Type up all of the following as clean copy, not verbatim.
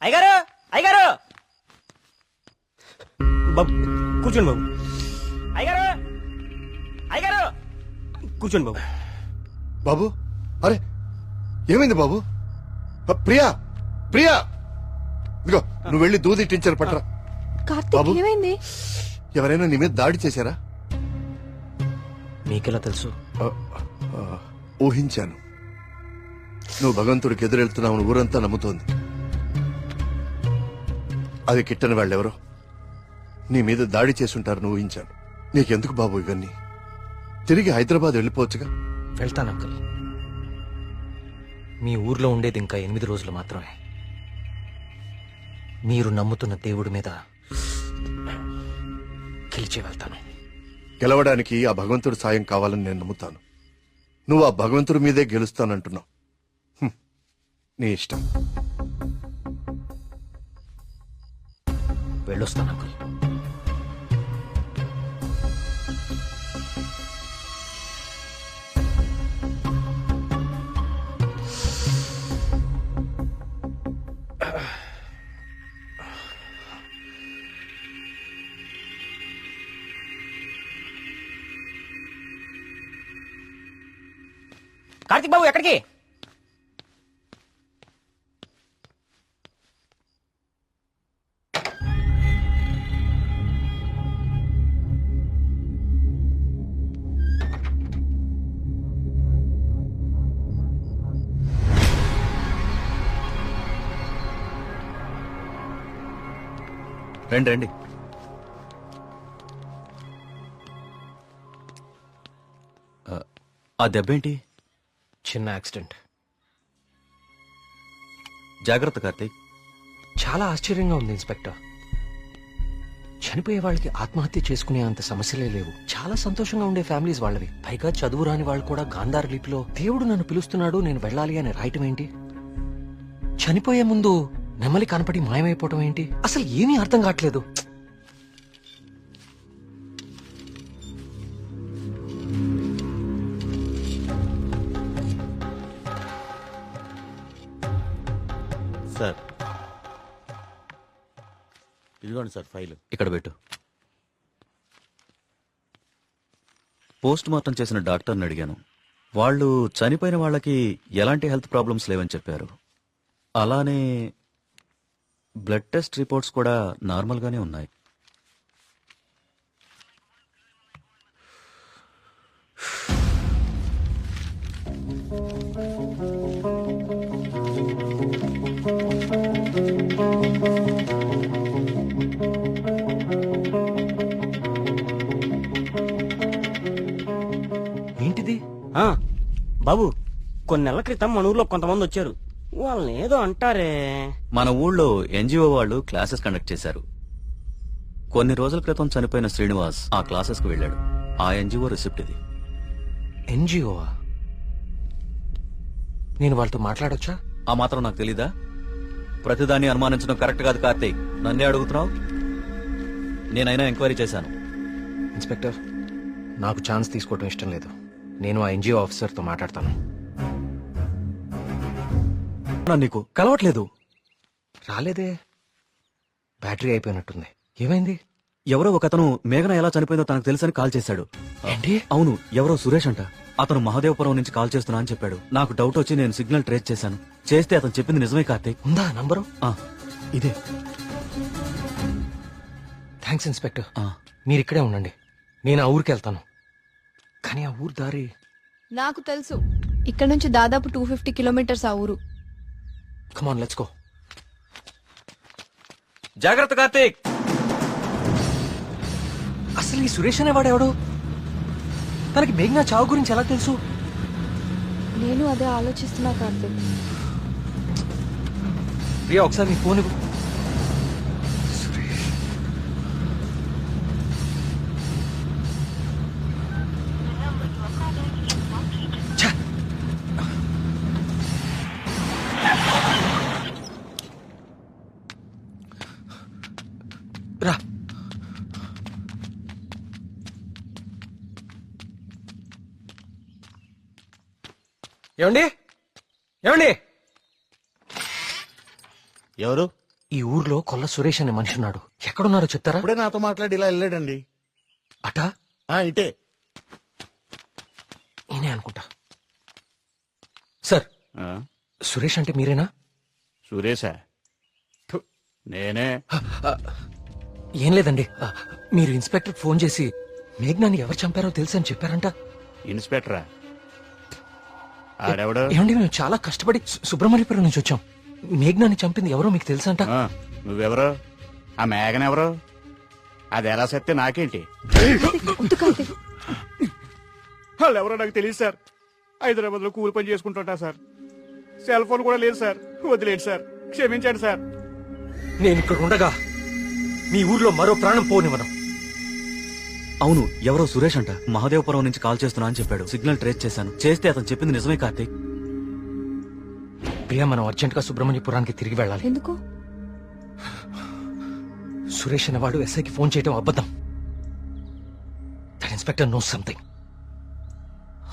అయ్యగారు అయ్యగారు బాబు కూర్చోండి బాబు. అయ్యగారు అయ్యగారు కూర్చోండి బాబు. బాబు అరే ఏమైంది బాబు? ప్రియా ప్రియా ఇదిగో నువ్వు వెళ్ళి దూది టీచర్ పట్టరా. కార్తీక్ ఏమైంది? ఎవరైనా నీ మీద దాడి చేశారా? మీకెలా తెలుసు? ఊహించాను. నువ్వు భగవంతుడికి ఎదురెళ్తున్నావు ఊరంతా నమ్ముతోంది. అది కిట్టని వాళ్ళెవరో నీ మీద దాడి చేసుంటారని ఊహించాను. నీకెందుకు బాబు ఇవన్నీ? తిరిగి హైదరాబాద్ వెళ్ళిపోవచ్చుగా. వెళ్తాను అంకుల్. మీ ఊర్లో ఉండేది ఇంకా 8 రోజులు మాత్రమే. మీరు నమ్ముతున్న దేవుడి మీద గెలిచి వెళ్తాను. గెలవడానికి ఆ భగవంతుడి సాయం కావాలని నేను నమ్ముతాను. నువ్వు ఆ భగవంతుడి మీదే గెలుస్తానంటున్నావు. నీ ఇష్టం. వెళ్ళొస్తాను అంకుల్. కార్తీక్ బాబు ఎక్కడికి? రండి రండి. ఆ దెబ్బేంటి? చిన్న యాక్సిడెంట్. జాగ్రత్త కార్తీక్. చాలా ఆశ్చర్యంగా ఉంది ఇన్స్పెక్టర్. చనిపోయే వాళ్ళకి ఆత్మహత్య చేసుకునే అంత సమస్యలే లేవు. చాలా సంతోషంగా ఉండే ఫ్యామిలీస్ వాళ్ళవి. పైగా చదువు రాని వాళ్ళు కూడా గాంధార లిపిలో దేవుడు నన్ను పిలుస్తున్నాడు నేను వెళ్ళాలి అని రాయటం ఏంటి? చనిపోయే ముందు నెమ్మలి కనపడి మాయమైపోవటం ఏంటి? అసలు ఏమీ అర్థం కావట్లేదు. సార్ ఇదిగోండి సార్ ఫైల్. ఇక్కడ పెట్టు. పోస్ట్ మార్టం చేసిన డాక్టర్ని అడిగాను. వాళ్ళు చనిపోయిన వాళ్ళకి ఎలాంటి హెల్త్ ప్రాబ్లమ్స్ లేవని చెప్పారు. అలానే బ్లడ్ టెస్ట్ రిపోర్ట్స్ కూడా నార్మల్గానే ఉన్నాయి. ఏంటిది? బాబు కొన్ని నెలల క్రితం మన ఊర్లో కొంతమంది వచ్చారు. వాళ్ళని ఏదో అంటారే. మన ఊళ్ళో ఎన్జిఓ వాళ్ళు క్లాసెస్ కండక్ట్ చేశారు. కొన్ని రోజుల క్రితం చనిపోయిన శ్రీనివాస్ ఆ క్లాసెస్ కు వెళ్ళాడు. ఆ ఎన్జిఓ రిసిప్ట్ ఇది. ఎన్జిఓవా? నేను వాళ్ళతో మాట్లాడొచ్చా? ఆ మాత్రం నాకు తెలీదా? ప్రతిదాన్ని అనుమానించడం కరెక్ట్ కాదు కార్తీక్. నన్నే అడుగుతున్నావు. నేనైనా ఎంక్వైరీ చేశాను. ఇన్స్పెక్టర్, నాకు ఛాన్స్ తీసుకోవడం ఇష్టం లేదు. నేను ఆ ఎన్జిఓ ఆఫీసర్తో మాట్లాడతాను. నీకు కలవట్లేదు. రాలేదే. బ్యాటరీ అయిపోయినట్టుంది. ఏమైంది? ఎవరో ఒకతను మేఘన ఎలా చనిపోయిందో తనకు తెలుసని కాల్ చేశాడు. ఏంటి? అవును, ఎవరో సురేష్ అంట. అతను మహదేవపురం నుంచి కాల్ చేస్తున్నా అని చెప్పాడు. నాకు డౌట్ వచ్చి నేను సిగ్నల్ ట్రేస్ చేశాను. చేస్తే అతను చెప్పింది నిజమే కార్తీక్. ఉందా నంబరు? ఇదే. Thanks inspector. మీరు ఇక్కడే ఉండండి, నేను ఆ ఊరికి వెళ్తాను. కానీ ఆ ఊరు దారి నాకు తెలుసు. ఇక్కడ నుంచి దాదాపు 250 కిలోమీటర్స్ ఆ ఊరు. Come on let's go. జాగ్రత్త కార్తీక్. అసలు ఈ సురేష్ అనేవాడెవడు? తనకి మేఘనా చావు గురించి ఎలా తెలుసు? నేను అదే ఆలోచిస్తున్నా కార్తీక్. ప్రియా ఒకసారి నీ ఫోన్ ఇవ్వు. రా. ఏమండి? ఏమండి? ఎవరు? ఈ ఊర్లో కొల్ల సురేష్ అనే మనిషి ఉన్నాడు. ఎక్కడున్నారో చెప్తారా? ఇప్పుడే నాతో మాట్లాడి ఇలా వెళ్ళాడండి. అటా ఇటే. నేనే అనుకుంటా. సార్, సురేష్ అంటే మీరేనా? సురేశా? నేనే. ఏం లేదండి, మీరు ఇన్స్పెక్టర్ ఫోన్ చేసి మేఘ్నాన్ని ఎవరు చంపారో తెలుసు అని చెప్పారంట. ఇన్స్పెక్టరా? ఆడెవడు? ఏమండి, మేము చాలా కష్టపడి సుబ్రహ్మణ్యపురం నుంచి వచ్చాం. మేఘ్నాన్ని చంపింది ఎవరో మీకు తెలుసంట. నువ్వెవరు? ఆ మేఘన ఎవరు? అది ఎలా సత్తే నాకేంటి? వద్దు కార్తీక్. వాళ్ళు ఎవరో నాకు తెలియదు సార్. హైదరాబాద్ లో కూలి పని చేసుకుంటుంటా సార్. సెల్ ఫోన్ కూడా లేదు సార్. వదిలేండి సార్, క్షమించండి సార్. నేను ఇక్కడ ఉండగా మీ ఊర్లో మరో ప్రాణం పోనివ్వను. అవును, ఎవరో సురేష్ అంట మహాదేవపురం నుంచి కాల్ చేస్తున్నా అని చెప్పాడు. సిగ్నల్ ట్రేస్ చేశాను. చేస్తే అతను చెప్పింది నిజమే కార్తీక్. ప్రియా, మనం అర్జెంట్ గా సుబ్రహ్మణ్యపురానికి తిరిగి వెళ్ళాలి. ఎందుకు? సురేష్ అనేవాడు ఎస్ఐకి ఫోన్ చేయడం అబద్ధం. That inspector knows something.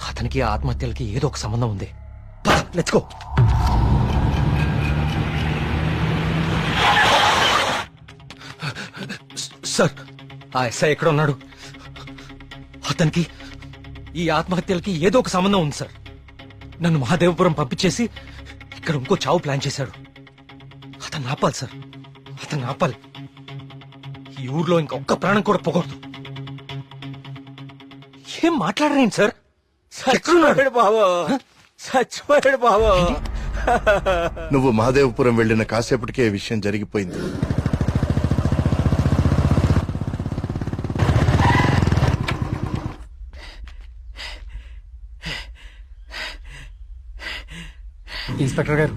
అతనికి ఆ ఆత్మహత్యలకి ఏదో ఒక సంబంధం ఉంది. Let's go. సార్, ఆ ఎస్ఐ ఎక్కడ ఉన్నాడు? అతనికి ఈ ఆత్మహత్యలకి ఏదో ఒక సంబంధం ఉంది సార్. నన్ను మహాదేవపురం పంపించేసి ఇక్కడ ఇంకో చావు ప్లాన్ చేశాడు. అతన్ని ఆపాలి సార్, అతన్ని ఆపాలి. ఈ ఊర్లో ఇంకొక్క ప్రాణం కూడా పోకూడదు. ఏం మాట్లాడరేంటి సార్? ఎక్కడున్నాడు? బాబు చచ్చిపోయాడు బాబు. నువ్వు మహాదేవపురం వెళ్ళిన కాసేపటికే ఈ విషయం జరిగిపోయింది. ఇన్స్పెక్టర్ గారు,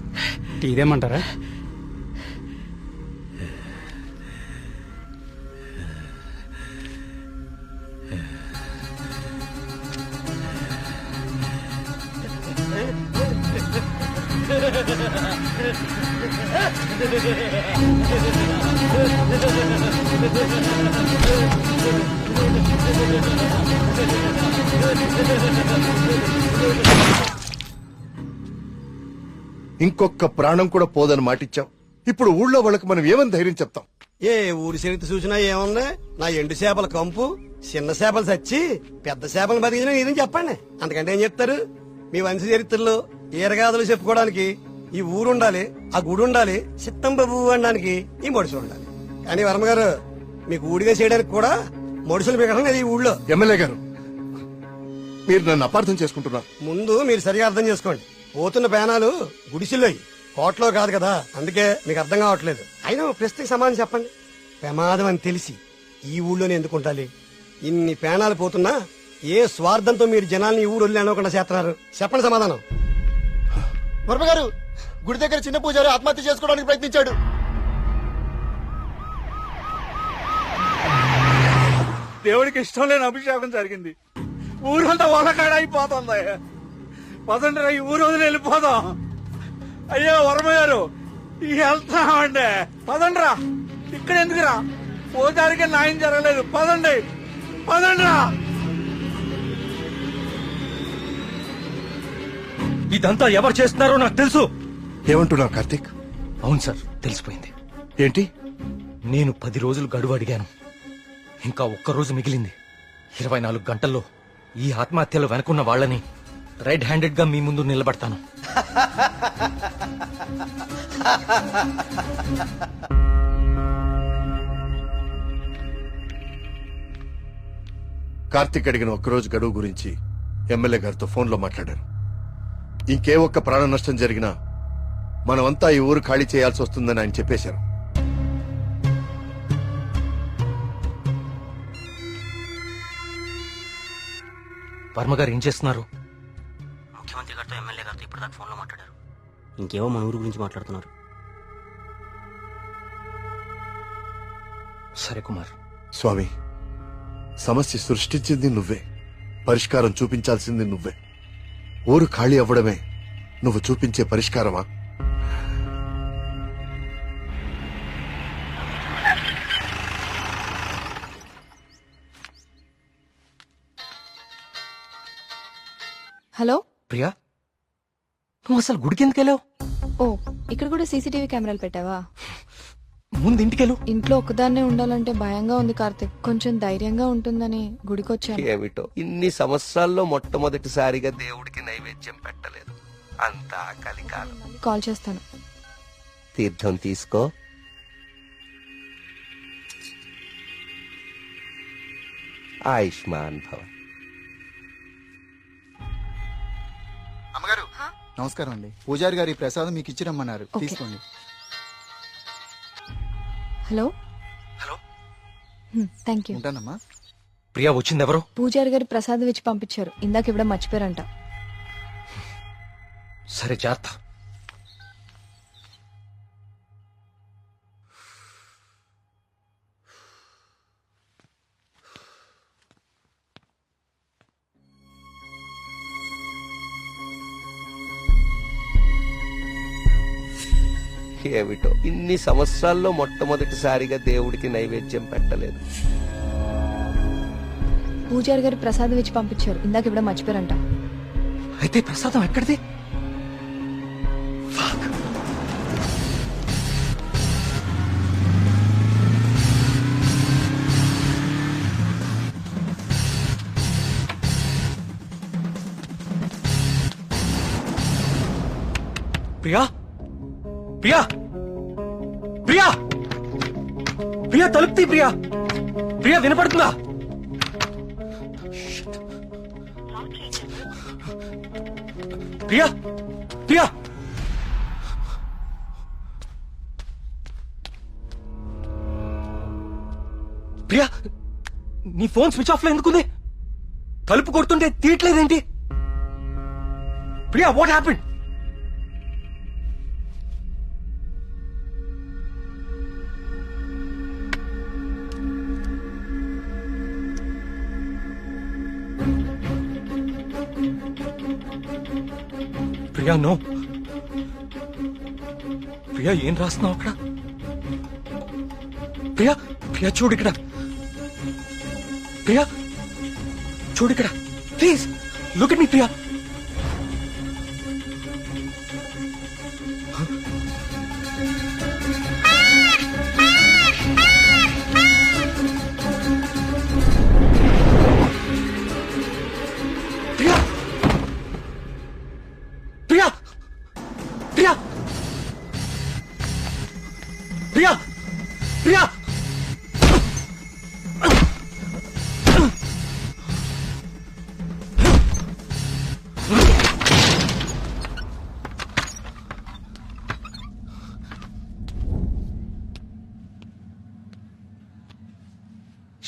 టీదేమంటారా? ఇంకొక ప్రాణం కూడా పోదని మాటిచ్చాం. ఇప్పుడు ఊళ్ళో వాళ్ళకి మనం ఏమని ధైర్యం చెప్తాం? ఏ ఊరి చరిత్ర చూసినా ఏముంది? నా ఎండు చేపల కంపు, చిన్న చేపలు చచ్చి పెద్ద చేపలు బతికిన ఇదని చెప్పండి. అంతకంటే ఏం చెప్తారు? మీ వంశ చరిత్రలో ఈరగాథలు చెప్పుకోవడానికి ఈ ఊరు ఉండాలి, ఆ గుడి ఉండాలి, చిత్తం బాబు అనడానికి ఈ మడుసులు ఉండాలి. కానీ వర్మ గారు, మీకు ఊడిగా చేయడానికి కూడా మడుసులు పెట్టడం లేదు ఈ ఊళ్ళో. ఎమ్మెల్యే గారు, మీరు నన్ను అపార్థం చేసుకుంటున్నారు. ముందు మీరు సరిగా అర్థం చేసుకోండి. పోతున్న పేనాలు గుడిసిల్లోయి, కోట్లో కాదు కదా. అందుకే మీకు అర్థం కావట్లేదు. అయినా ఓ ప్రశ్నకి సమాధానం చెప్పండి. ప్రమాదం అని తెలిసి ఈ ఊళ్ళోనే ఎందుకు ఉండాలి? ఇన్ని పేనాలు పోతున్నా ఏ స్వార్థంతో మీరు జనాల్ని ఈ ఊరు వదిలి అనుకుండా చేస్తున్నారు? చెప్పండి సమాధానం. వర్మ గారు, గుడి దగ్గర చిన్న పూజారి ఆత్మహత్య చేసుకోవడానికి ప్రయత్నించాడు. దేవుడికి ఇష్టం లేని అభిషేకం జరిగింది. ఊరంతా వలకాడ అయిపోతుంది. పదండి, ఈ ఊరు వదిలి వెళ్ళిపోదాం. అయ్యో వర్మ గారు, వెళ్తామండి. పదండ్రా, ఇక్కడ ఎందుకురా? పూజారికి న్యాయం జరగలేదు. పదండి, పదండ్రా. ఇదంతా ఎవరు చేస్తున్నారో నాకు తెలుసు. ఏమంటున్నావు కార్తీక్? అవును సార్, తెలిసిపోయింది. ఏంటి? నేను 10 రోజులు గడువు అడిగాను. ఇంకా ఒక్క రోజు మిగిలింది. 24 గంటల్లో ఈ ఆత్మహత్యలు వెనుకున్న వాళ్ళని రెడ్ హ్యాండెడ్ గా మీ ముందు నిలబడతాను. కార్తీక్ అడిగిన ఒక్కరోజు గడువు గురించి ఎమ్మెల్యే గారితో ఫోన్లో మాట్లాడాను. ఇంకే ఒక్క ప్రాణ నష్టం జరిగినా మనమంతా ఈ ఊరు ఖాళీ చేయాల్సి వస్తుందని ఆయన చెప్పేశారు. వర్మ గారు ఏం చేస్తున్నారు? ముఖ్యమంత్రి గారితో ఎమ్మెల్యే గారితో ఇప్పుడు దాకా ఫోన్ లో మాట్లాడారు. ఇంకేవో మన ఊరు గురించి మాట్లాడుతున్నారు. సరే కుమార్. స్వామి, సమస్య సృష్టించింది నువ్వే, పరిష్కారం చూపించాల్సింది నువ్వే. ఊరు ఖాళీ అవ్వడమే నువ్వు చూపించే పరిష్కారమా? హలో. ప్రియా, నువ్వు అసలు గుడికి ఎందుకు వెళ్ళావు? ఓ, ఇక్కడ కూడా సీసీటీవీ కెమెరాలు పెట్టావా? ముందు ఇంటికెళ్ళు. ఇంట్లో ఒకదాన్నే ఉండాలంటే భయంగా ఉంది కార్తిక్. కొంచెం ధైర్యంగా ఉంటుందని గుడికొచ్చాను. ఏమిటో ఇన్ని సంవత్సరాల్లో మొట్టమొదటిసారిగా దేవుడికి నైవేద్యం పెట్టలేదు. అంతా కలికాలం. కాల్ చేస్తాను. తీర్థం తీసుకో. ఆయుష్మాన్ భవ. అమ్మగారు నమస్కారం అండి. పూజారి గారి ప్రసాదం మీకు ఇచ్చి రమ్మన్నారు, ఓకే. తీసుకోండి. హలో. హలో. Thank you. ఉంటానమ్మా. ప్రియా వచ్చిందెవరో? పూజారి గారు ప్రసాదం ఇచ్చి పంపించారు. ఇందాక ఇవ్వడం మర్చిపోయారంట. సరే జాగ్రత్త. ఏమిటో ఇన్ని సంవత్సరాల్లో మొట్టమొదటిసారిగా దేవుడికి నైవేద్యం పెట్టలేదు. పూజారి గారు ప్రసాదం ఇచ్చి పంపించారు. ఇందాక ఇవ్వడం మర్చిపోయారంట. అయితే ప్రసాదం ఎక్కడిది? Fuck. ప్రియా, ప్రియా, ప్రియా, ప్రియా తలుపు తీ. ప్రియా, ప్రియా వినపడుతుందా? ప్రియా, ప్రియా, ప్రియా, నీ ఫోన్ స్విచ్ ఆఫ్ లో ఎందుకుంది? తలుపు కొడుతుంటే తీయట్లేదేంటి? Priya, what happened? Priya, no. Priya, ఏం రాస్తున్నావు అక్కడ? ప్రియా, ప్రియా చూడు ఇక్కడ. ప్రియా చూడు ఇక్కడ, please look at me. Priya, Priya, Priya, Priya, Priya, Priya.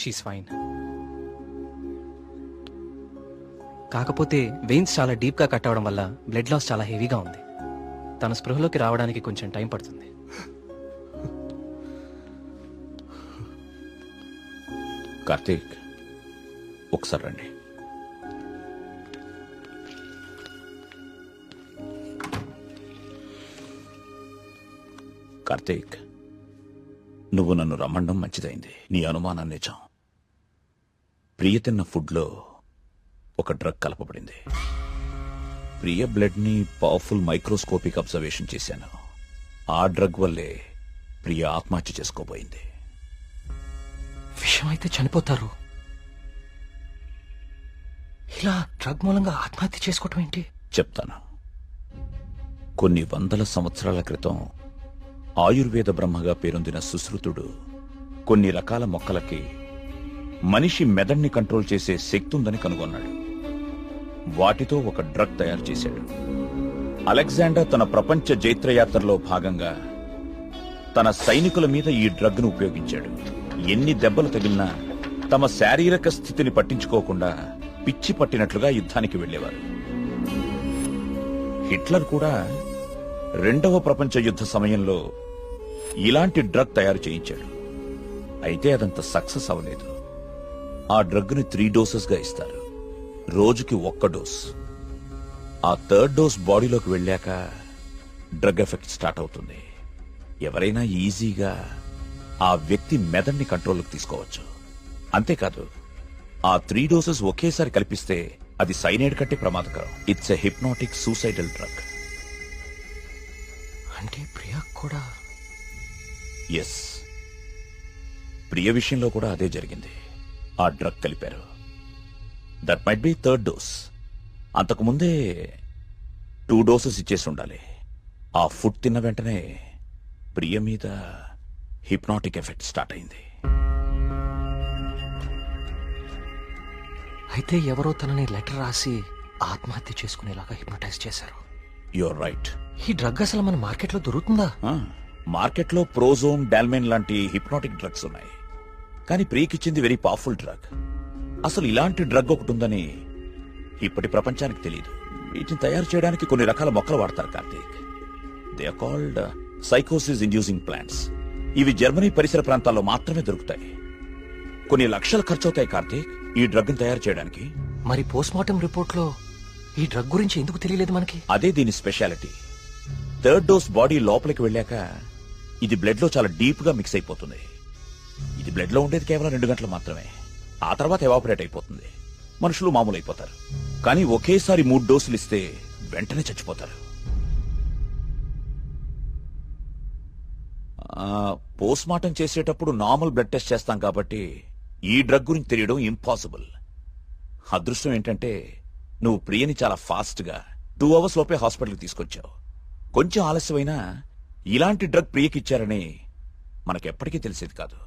She's fine. కాకపోతే వెయిన్స్ చాలా డీప్ గా కట్ అవడం వల్ల బ్లడ్ లాస్ చాలా హెవీగా ఉంది. తన స్పృహలోకి రావడానికి కొంచెం టైం పడుతుంది. కార్తీక్, ఒకసారి రండి. కార్తీక్, నువ్వు నన్ను రమ్మండం మంచిదైంది. నీ అనుమానం నిజం. ప్రియ తిన్న ఫుడ్లో ఒక డ్రగ్ కలపబడింది. ప్రియ బ్లడ్ ని పవర్ఫుల్ మైక్రోస్కోపిక్ అబ్జర్వేషన్ చేశాను. ఆ డ్రగ్ వల్లే ప్రియ ఆత్మహత్య చేసుకోబోయింది. విషయం అయితే చనిపోతారు. ఇలా డ్రగ్ మూలంగా ఆత్మహత్య చేసుకోవటం ఏంటి? చెప్తాను. కొన్ని వందల సంవత్సరాల క్రితం ఆయుర్వేద బ్రహ్మగా పేరొందిన సుశ్రుతుడు కొన్ని రకాల మొక్కలకి మనిషి మెదడుని కంట్రోల్ చేసే శక్తి ఉందని కనుగొన్నాడు. వాటితో ఒక డ్రగ్ తయారు చేశాడు. అలెగ్జాండర్ తన ప్రపంచ జైత్రయాత్రలో భాగంగా తన సైనికుల మీద ఈ డ్రగ్ ను ఉపయోగించాడు. ఎన్ని దెబ్బలు తగిలినా తమ శారీరక స్థితిని పట్టించుకోకుండా పిచ్చి పట్టినట్లుగా యుద్ధానికి వెళ్లేవారు. హిట్లర్ కూడా రెండవ ప్రపంచ యుద్ధ సమయంలో ఇలాంటి డ్రగ్ తయారు చేయించాడు. అయితే అదంత సక్సెస్ అవ్వలేదు. ఆ డ్రగ్ ని 3 డోసెస్ గా ఇస్తారు. రోజుకి 1 డోస్. ఆ 3rd డోస్ బాడీలోకి వెళ్ళాక డ్రగ్ ఎఫెక్ట్ స్టార్ట్ అవుతుంది. ఎవరైనా ఈజీగా ఆ వ్యక్తి మెదడుని కంట్రోల్లోకి తీసుకోవచ్చు. అంతేకాదు, ఆ 3 డోసెస్ ఒకేసారి కల్పిస్తే అది సైనైడ్ కంటే ప్రమాదకరం. It's a hypnotic suicidal drug. అంటే ప్రియా కూడా ఎస్, ప్రియ విషయంలో కూడా అదే జరిగింది. ఆ డ్రగ్ కలిపారు. That might be third dose. అంతకుముందే 2 డోసెస్ ఇచ్చేసి ఉండాలి. ఆ ఫుడ్ తిన్న వెంటనే ప్రియ మీద హిప్నాటిక్ ఎఫెక్ట్ స్టార్ట్ అయింది. అయితే ఎవరో తనని లెటర్ రాసి ఆత్మహత్య చేసుకునేలాగా హిప్నటైజ్ చేశారు. You're right. ఈ డ్రగ్ అసలు మన మార్కెట్లో దొరుకుతుందా? మార్కెట్లో ప్రోజోమ్, డాల్మెన్ లాంటి హిప్నాటిక్ డ్రగ్స్ ఉన్నాయి. కానీ ప్రియకిచ్చింది వెరీ పవర్ఫుల్ డ్రగ్. అసలు ఇలాంటి డ్రగ్ ఒకటి ఉందని ఇప్పటి ప్రపంచానికి తెలియదు. వీటిని తయారు చేయడానికి కొన్ని రకాల మొక్కలు వాడతారు కార్తీక్. దే ఆర్ కాల్డ్ సైకోసిస్ ఇండ్యూసింగ్ ప్లాంట్స్. ఇవి జర్మనీ పరిసర ప్రాంతాల్లో మాత్రమే దొరుకుతాయి. కొన్ని లక్షలు ఖర్చవుతాయి కార్తీక్ ఈ డ్రగ్ ని తయారు చేయడానికి. మరి పోస్ట్ మార్టం రిపోర్ట్ లో ఈ డ్రగ్ గురించి ఎందుకు తెలియలేదు మనకి? అదే దీని స్పెషాలిటీ. థర్డ్ డోస్ బాడీ లోపలికి వెళ్ళాక ఇది బ్లడ్ లో చాలా డీప్ గా మిక్స్ అయిపోతుంది. ఇది బ్లడ్ లో ఉండేది కేవలం 2 గంటలు మాత్రమే. ఆ తర్వాత ఎవాపరేట్ అయిపోతుంది. మనుషులు మామూలు అయిపోతారు. కానీ ఒకేసారి 3 డోసులు ఇస్తే వెంటనే చచ్చిపోతారు. పోస్ట్ మార్టం చేసేటప్పుడు నార్మల్ బ్లడ్ టెస్ట్ చేస్తాం కాబట్టి ఈ డ్రగ్ గురించి తెలియడం ఇంపాసిబుల్. అదృష్టం ఏంటంటే నువ్వు ప్రియని చాలా ఫాస్ట్ గా 2 అవర్స్ లోపే హాస్పిటల్కి తీసుకొచ్చావు. కొంచెం ఆలస్యమైనా ఇలాంటి డ్రగ్ ప్రియకిచ్చారని మనకెప్పటికీ తెలిసేది కాదు.